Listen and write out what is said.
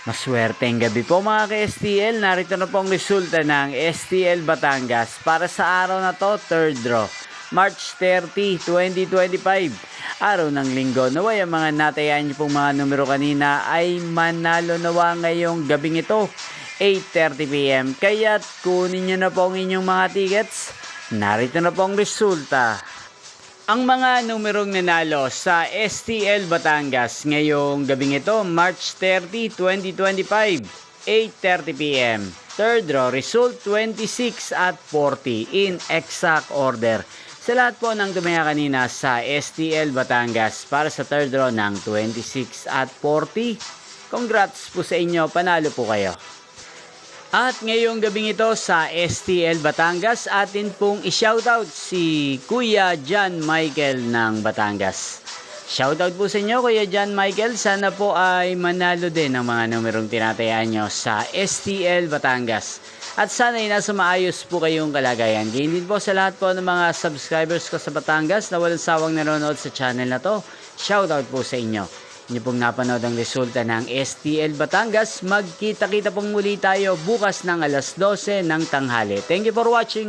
Maswerteng gabi po mga ka-STL. Narito na po ang resulta ng STL Batangas para sa araw na to, third draw. March 30, 2025. Araw ng linggo. Naway ang mga natayaan niyo pong mga numero kanina ay manalo nawa ngayong gabing ito, 8:30 PM. Kaya't kunin niyo na po ang inyong mga tickets. Narito na po ang resulta. Ang mga numerong nanalo sa STL Batangas ngayong gabing ito, March 30, 2025, 8:30 PM. Third draw, result 26 at 40 in exact order. Sa lahat po ng tumaya kanina sa STL Batangas para sa third draw ng 26 at 40, congrats po sa inyo, panalo po kayo. At ngayong gabing ito sa STL Batangas, atin pong i-shoutout si Kuya John Michael ng Batangas. Shoutout po sa inyo Kuya John Michael, sana po ay manalo din ng mga numerong tinatayaan nyo sa STL Batangas. At sana ay nasa maayos po kayong kalagayan. Ganyan din po sa lahat po ng mga subscribers ko sa Batangas na walang sawang nanonood sa channel na to. Shoutout po sa inyo. Inyo pong napanood ang resulta ng STL Batangas. Magkita-kita pong muli tayo bukas ng alas 12 ng tanghali. Thank you for watching.